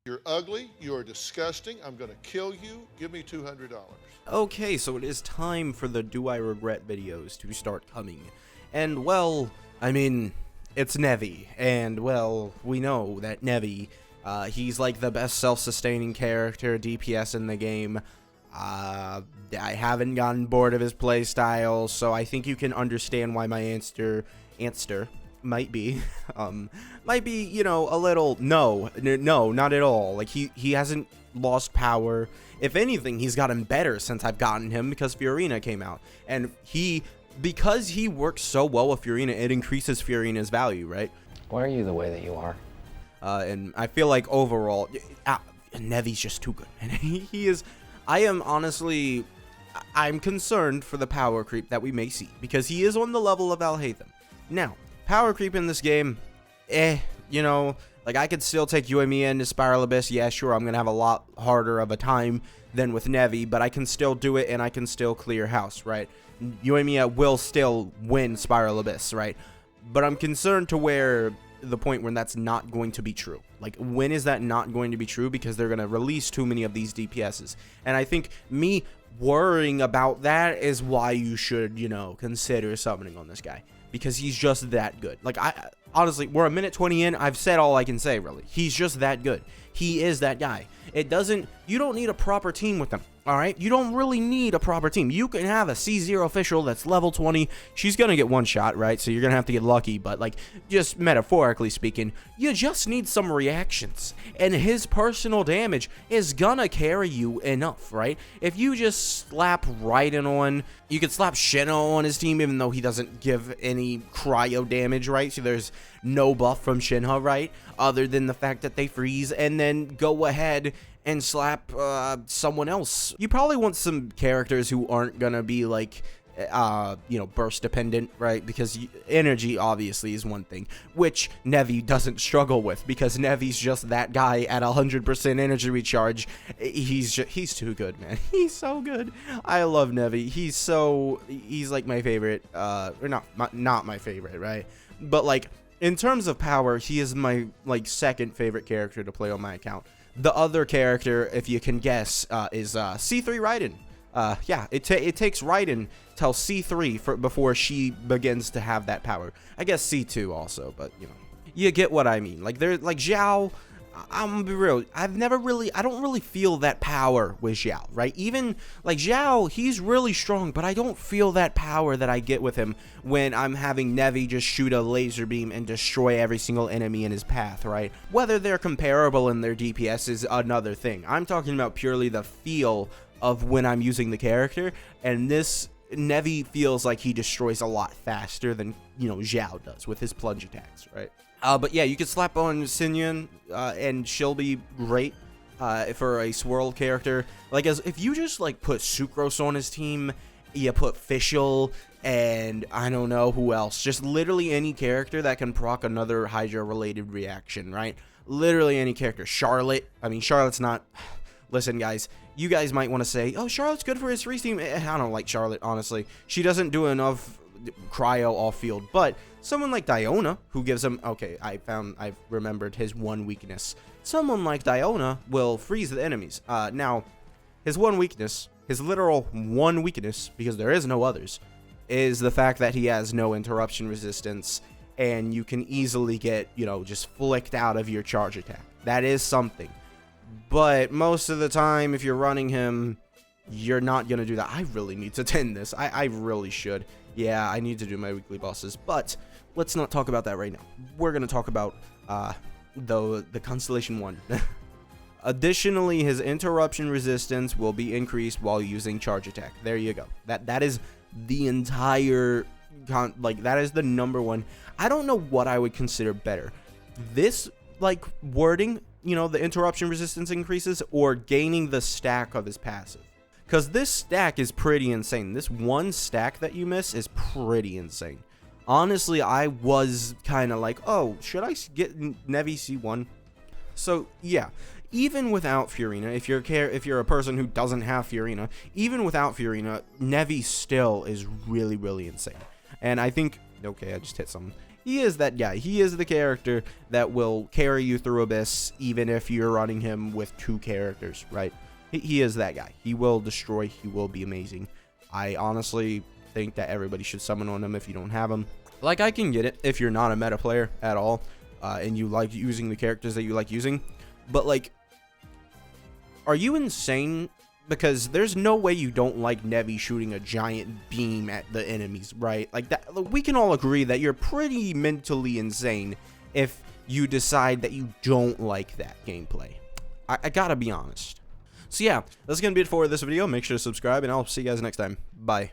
You're ugly, you're disgusting, I'm gonna kill you, give me $200. Okay, so it is time for the Do I Regret videos to start coming. And well, I mean, it's Nevi, and well, we know that Nevi, he's like the best self-sustaining character DPS in the game. I haven't gotten bored of his playstyle, so I think you can understand why my answer might be, you know, a little, no, not at all. Like, he hasn't lost power. If anything, he's gotten better since I've gotten him because Fiorina came out. And because he works so well with Fiorina, it increases Fiorina's value, right? Why are you the way that you are? And I feel like overall, Nevi's just too good. And he is, I'm concerned for the power creep that we may see, because he is on the level of Alhaitham. Now, power creep in this game, you know, like, I could still take Yuumi into Spiral Abyss. Yeah, sure, I'm gonna have a lot harder of a time than with Nevi, but I can still do it, and I can still clear house, right? Yuumi will still win Spiral Abyss, right? But I'm concerned to where the point when that's not going to be true. Like, when is that not going to be true? Because they're gonna release too many of these DPSs, and I think me worrying about that is why you should, you know, consider summoning on this guy, because he's just that good. Like, honestly, we're a minute 20 in. I've said all I can say, really. He's just that good. He is that guy. You don't need a proper team with him, all right? You don't really need a proper team. You can have a C0 official that's level 20. She's going to get one shot, right? So you're going to have to get lucky, but, like, just metaphorically speaking, you just need some reactions, and his personal damage is going to carry you enough, right? If you just slap Raiden on, you could slap Shinna on his team, even though he doesn't give any cryo damage, right? So there's no buff from Shinna, right? Other than the fact that they freeze, and then go ahead and slap someone else. You probably want some characters who aren't gonna be like, you know, burst dependent, right? Because energy obviously is one thing, which Nevi doesn't struggle with, because Nevi's just that guy at 100% energy recharge. He's too good, man. He's so good. I love Nevi. He's like my favorite, or not my favorite, right? But like, in terms of power, he is my, like, second favorite character to play on my account. The other character, if you can guess, is C3 Raiden. Yeah, it takes Raiden till C3 before she begins to have that power. I guess C2 also, but, you know, you get what I mean. Like, there's, like, Xiao, I'm gonna be real, I don't really feel that power with Xiao, right? Even, like, Xiao, he's really strong, but I don't feel that power that I get with him when I'm having Nevi just shoot a laser beam and destroy every single enemy in his path, right? Whether they're comparable in their DPS is another thing. I'm talking about purely the feel of when I'm using the character, and this Nevi feels like he destroys a lot faster than, you know, Xiao does with his plunge attacks, right? But yeah, you could slap on Xinyan, and she'll be great for a swirl character. Like, if you just, like, put Sucrose on his team, you put Fischl, and I don't know who else. Just literally any character that can proc another Hydra-related reaction, right? Literally any character. Charlotte. I mean, Charlotte's not... Listen, guys, you guys might want to say, oh, Charlotte's good for his freeze team. I don't like Charlotte, honestly. She doesn't do enough cryo off-field, but someone like Diona, who gives him... Okay, I've remembered his one weakness. Someone like Diona will freeze the enemies. Now, his one weakness, his literal one weakness, because there is no others, is the fact that he has no interruption resistance, and you can easily get, you know, just flicked out of your charge attack. That is something. But most of the time, if you're running him, you're not going to do that. I really need to tend this. I really should. Yeah, I need to do my weekly bosses. But let's not talk about that right now. We're going to talk about the Constellation 1. Additionally, his interruption resistance will be increased while using charge attack. There you go. That is the entire... that is the number one. I don't know what I would consider better. This, like, wording... you know, the interruption resistance increases, or gaining the stack of his passive. Because this stack is pretty insane. This one stack that you miss is pretty insane. Honestly, I was kind of like, oh, should I get Nevi C1? So, yeah, even without Fiorina, if you're a person who doesn't have Fiorina, even without Fiorina, Nevi still is really, really insane. And I think, okay, I just hit something. he is that guy. He is the character that will carry you through Abyss even if you're running him with 2 characters, right? He is that guy. He will destroy. He will be amazing. I honestly think that everybody should summon on him if you don't have him. Like, I can get it if you're not a meta player at all, and you like using the characters that you like using, but like, are you insane? Because there's no way you don't like Nevi shooting a giant beam at the enemies, right? Like, that, we can all agree that you're pretty mentally insane if you decide that you don't like that gameplay. I gotta be honest. So yeah, that's gonna be it for this video. Make sure to subscribe, and I'll see you guys next time. Bye.